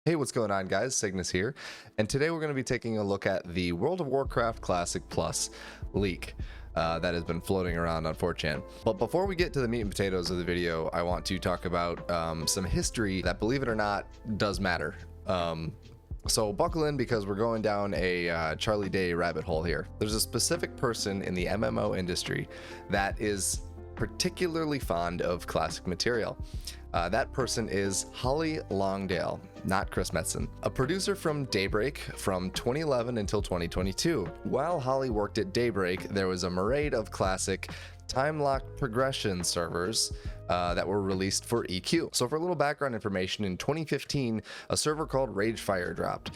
Hey, what's going on, guys? Cygnus here, and today we're going to be taking a look at the World of Warcraft Classic Plus leak that has been floating around on 4chan. But before we get to the meat and potatoes of the video, I want to talk about some history that, believe it or not, does matter. So buckle in because we're going down a Charlie Day rabbit hole here. There's a specific person in the MMO industry that is particularly fond of classic material. That person is Holly Longdale, not Chris Metzen, a producer from Daybreak from 2011 until 2022. While Holly worked at Daybreak, there was a myriad of classic time-locked progression servers that were released for EQ. So for a little background information, in 2015, a server called Ragefire dropped,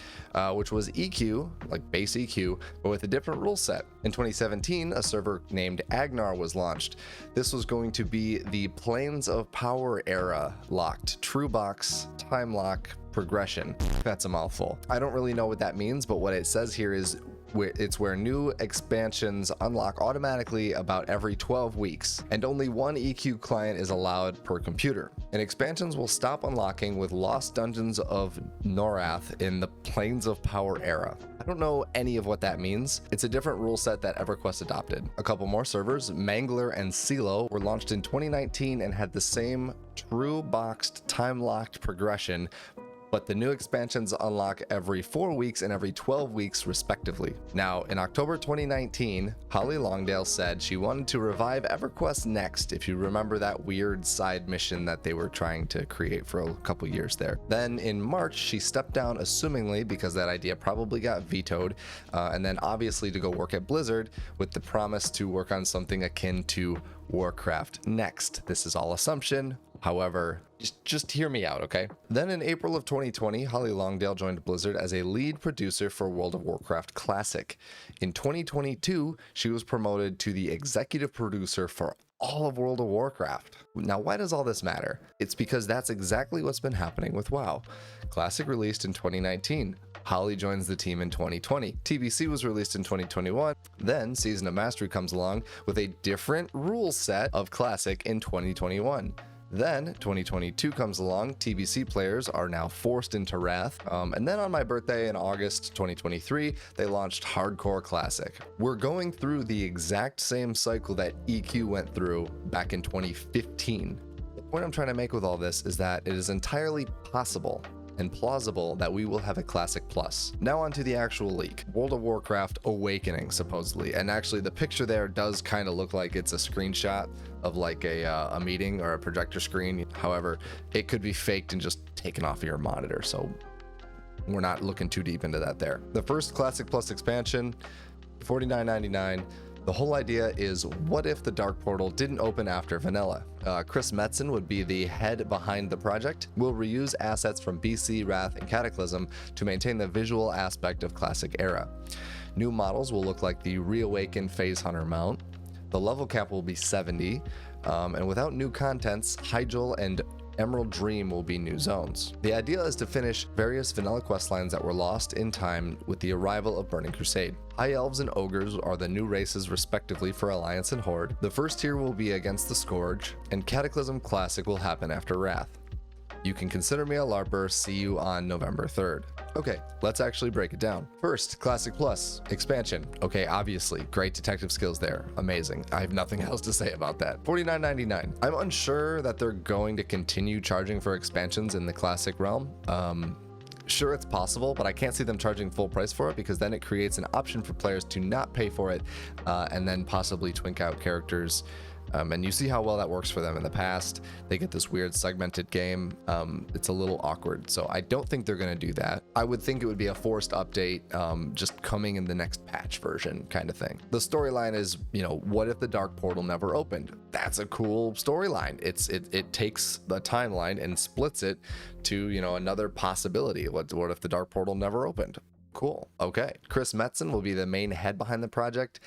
which was EQ, like base EQ, but with a different rule set. In 2017, a server named Agnar was launched. This was going to be the Planes of Power era locked, true box, time lock, progression. That's a mouthful. I don't really know what that means, but what it says here is it's where new expansions unlock automatically about every 12 weeks, and only one EQ client is allowed per computer. And expansions will stop unlocking with Lost Dungeons of Norath in the Planes of Power era. I don't know any of what that means. It's a different rule set that EverQuest adopted. A couple more servers, Mangler and Silo, were launched in 2019 and had the same true boxed time-locked progression, but the new expansions unlock every 4 weeks and every 12 weeks respectively. Now, in October 2019, Holly Longdale said she wanted to revive EverQuest Next, if you remember that weird side mission that they were trying to create for a couple years there. Then in March, she stepped down, assumingly because that idea probably got vetoed, and then obviously to go work at Blizzard with the promise to work on something akin to Warcraft Next. This is all assumption. However, just hear me out, okay? Then in April of 2020, Holly Longdale joined Blizzard as a lead producer for World of Warcraft Classic. In 2022, she was promoted to the executive producer for all of World of Warcraft. Now, why does all this matter? It's because that's exactly what's been happening with WoW. Classic released in 2019. Holly joins the team in 2020. TBC was released in 2021. Then Season of Mastery comes along with a different rule set of Classic in 2021. Then 2022 comes along, TBC players are now forced into Wrath, and then on my birthday in August 2023, they launched Hardcore Classic. We're going through the exact same cycle that EQ went through back in 2015. The point I'm trying to make with all this is that it is entirely possible and plausible that we will have a Classic Plus. Now on to the actual leak. World of Warcraft Awakening, supposedly. And actually the picture there does kind of look like it's a screenshot of like a meeting or a projector screen. However, it could be faked and just taken off of your monitor, so we're not looking too deep into that there. The first Classic Plus expansion, $49.99. The whole idea is, what if the Dark Portal didn't open after vanilla? Chris Metzen would be the head behind the project. We'll reuse assets from BC, Wrath, and Cataclysm to maintain the visual aspect of Classic era. New models will look like the reawakened Phase Hunter mount. The level cap will be 70, and without new contents, Hyjal and Emerald Dream will be new zones. The idea is to finish various vanilla questlines that were lost in time with the arrival of Burning Crusade. High Elves and Ogres are the new races respectively for Alliance and Horde. The first tier will be against the Scourge, and Cataclysm Classic will happen after Wrath. You can consider me a LARPer. See you on November 3rd. Okay, let's actually break it down. First, Classic Plus expansion. Okay, obviously, great detective skills there. Amazing. I have nothing else to say about that. $49.99. I'm unsure that they're going to continue charging for expansions in the Classic realm. Sure, it's possible, but I can't see them charging full price for it because then it creates an option for players to not pay for it and then possibly twink out characters. And you see how well that works for them in the past. They get this weird segmented game. It's a little awkward, so I don't think they're going to do that. I would think it would be a forced update, just coming in the next patch version kind of thing. The storyline is, what if the Dark Portal never opened? That's a cool storyline. It takes the timeline and splits it to, another possibility. What if the Dark Portal never opened? Cool. Okay. Chris Metzen will be the main head behind the project.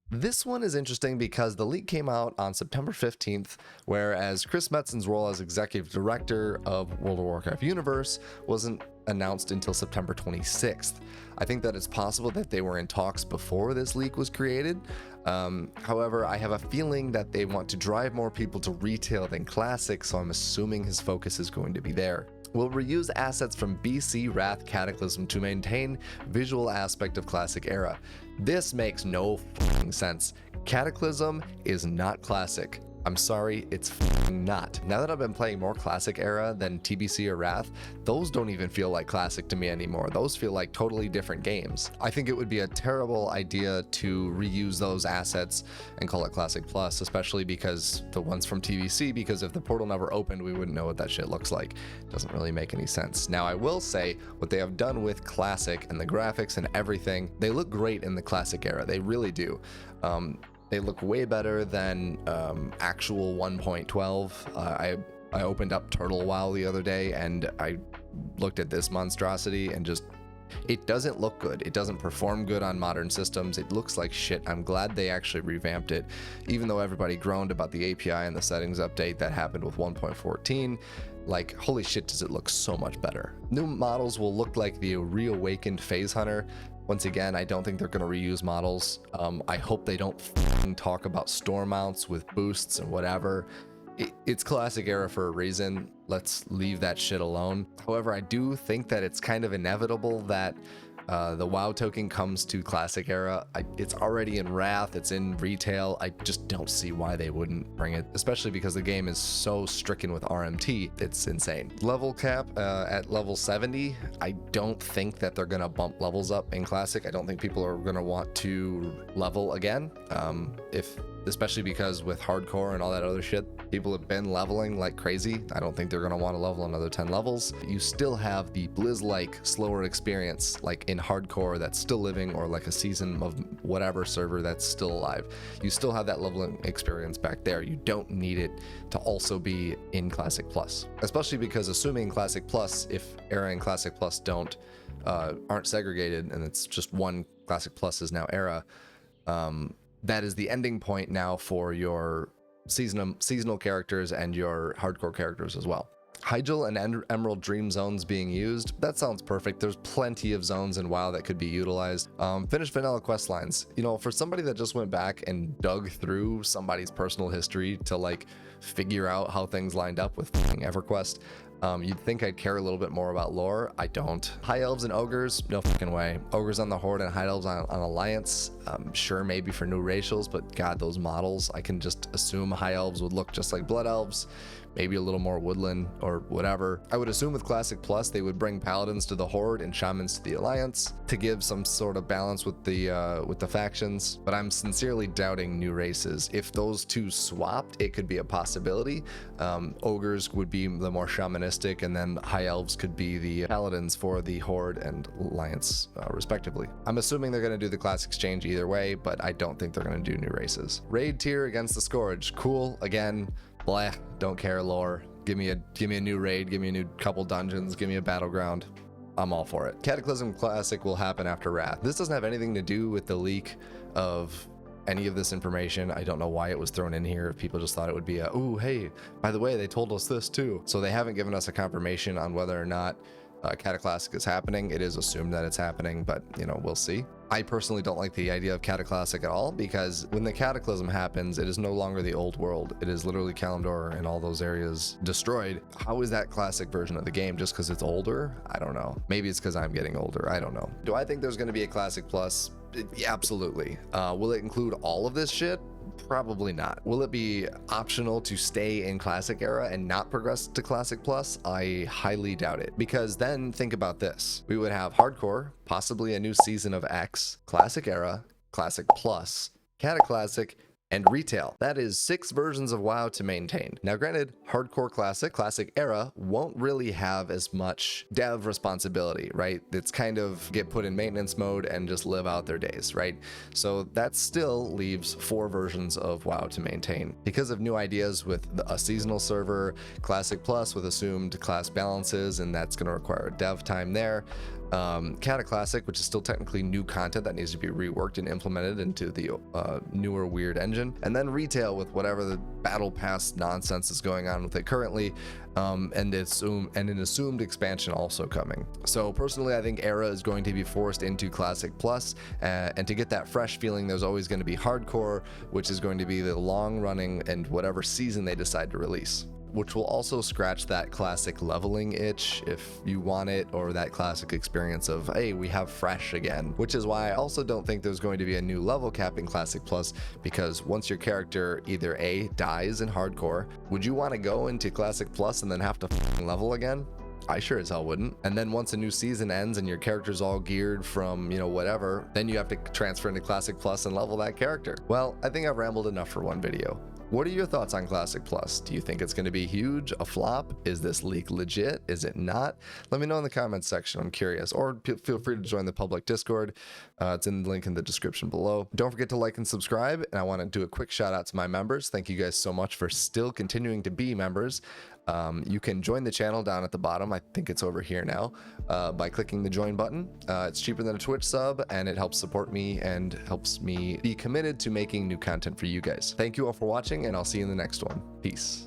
This one is interesting because the leak came out on September 15th, whereas Chris Metzen's role as executive director of World of Warcraft Universe wasn't announced until September 26th. I think that it's possible that they were in talks before this leak was created. However, I have a feeling that they want to drive more people to retail than Classic, so I'm assuming his focus is going to be there. will reuse assets from BC Wrath Cataclysm to maintain visual aspect of Classic Era. This makes no fucking sense. Cataclysm is not Classic. I'm sorry, it's not. Now that I've been playing more Classic Era than TBC or Wrath, those don't even feel like Classic to me anymore. Those feel like totally different games. I think it would be a terrible idea to reuse those assets and call it Classic Plus, especially because the ones from TBC, because if the portal never opened, we wouldn't know what that shit looks like. It doesn't really make any sense. Now, I will say what they have done with Classic and the graphics and everything, they look great in the Classic Era. They really do. They look way better than actual 1.12. I opened up Turtle WoW the other day and I looked at this monstrosity and just, it doesn't look good. It doesn't perform good on modern systems. It looks like shit. I'm glad they actually revamped it, even though everybody groaned about the API and the settings update that happened with 1.14. Like, holy shit, does it look so much better. New models will look like the reawakened Phase Hunter. Once again, I don't think they're going to reuse models. I hope they don't talk about storm mounts with boosts and whatever. It's Classic Era for a reason. Let's leave that shit alone. However, I do think that it's kind of inevitable that the WoW token comes to Classic Era. It's already in Wrath, it's in retail. I just don't see why they wouldn't bring it, especially because the game is so stricken with RMT. It's insane. Level cap at level 70. I don't think that they're gonna bump levels up in Classic. I don't think people are gonna want to level again. Especially because with hardcore and all that other shit, people have been leveling like crazy. I don't think they're going to want to level another 10 levels. You still have the Blizz-like slower experience like in hardcore that's still living, or like a season of whatever server that's still alive. You still have that leveling experience back there. You don't need it to also be in Classic Plus, especially because assuming Classic Plus, if Era and Classic Plus aren't segregated and it's just one Classic Plus is now Era, that is the ending point now for your seasonal characters and your hardcore characters as well. Hyjal and Emerald Dream zones being used, that sounds perfect. There's plenty of zones in WoW that could be utilized. Finish vanilla quest lines. You know, for somebody that just went back and dug through somebody's personal history to like figure out how things lined up with EverQuest, you'd think I'd care a little bit more about lore. I don't. High Elves and Ogres, no fucking way. Ogres on the Horde and High Elves on Alliance, sure, maybe for new racials, but god, those models, I can just assume High Elves would look just like Blood Elves, maybe a little more woodland or whatever. I would assume with Classic Plus, they would bring Paladins to the Horde and Shamans to the Alliance to give some sort of balance with the factions, but I'm sincerely doubting new races. If those two swapped, it could be a possibility. Ogres would be the more shamanistic, and then High Elves could be the Paladins for the Horde and Alliance, respectively. I'm assuming they're going to do the class exchange either way, but I don't think they're going to do new races. Raid tier against the Scourge, cool. Again, blah, don't care lore. Give me a new raid, give me a new couple dungeons, give me a battleground. I'm all for it. Cataclysm Classic will happen after Wrath. This doesn't have anything to do with the leak of any of this information. I don't know why it was thrown in here. People just thought it would be a, ooh, hey, by the way, they told us this too. So they haven't given us a confirmation on whether or not Cataclassic is happening. It is assumed that it's happening, but you know, we'll see. I personally don't like the idea of Cataclassic at all, because when the Cataclysm happens, it is no longer the old world. It is literally Kalimdor and all those areas destroyed. How is that classic version of the game just because it's older? I don't know. Maybe it's because I'm getting older. I don't know. Do I think there's going to be a Classic Plus? Yeah, absolutely. Will it include all of this shit? Probably not. Will it be optional to stay in Classic Era and not progress to Classic Plus? I highly doubt it, because then think about this. We would have Hardcore, possibly a new season of X, Classic Era, Classic Plus, Cataclassic, and Retail. That is 6 versions of WoW to maintain. Now granted, Hardcore Classic, Classic Era won't really have as much dev responsibility, right? It's kind of get put in maintenance mode and just live out their days, right? So that still leaves 4 versions of WoW to maintain. Because of new ideas with a seasonal server, Classic Plus with assumed class balances, and that's going to require dev time there. Cataclassic, which is still technically new content that needs to be reworked and implemented into the newer weird engine, and then Retail with whatever the battle pass nonsense is going on with it currently, and an assumed expansion also coming. So personally, I think Era is going to be forced into Classic Plus, and to get that fresh feeling, there's always going to be Hardcore, which is going to be the long running and whatever season they decide to release. which will also scratch that classic leveling itch if you want it, or that classic experience of, hey, we have fresh again. Which is why I also don't think there's going to be a new level cap in Classic Plus, because once your character either A, dies in hardcore, would you want to go into Classic Plus and then have to level again? I sure as hell wouldn't. And then once a new season ends and your character's all geared from, you know, whatever, then you have to transfer into Classic Plus and level that character. Well, I think I've rambled enough for one video. What are your thoughts on Classic Plus? Do you think it's going to be huge, a flop? Is this leak legit? Is it not? Let me know in the comments section. I'm curious. Or feel free to join the public Discord. It's in the link in the description below. Don't forget to like and subscribe. And I want to do a quick shout out to my members. Thank you guys so much for still continuing to be members. You can join the channel down at the bottom. I think it's over here now, by clicking the join button. It's cheaper than a Twitch sub, and it helps support me and helps me be committed to making new content for you guys. Thank you all for watching, and I'll see you in the next one. Peace.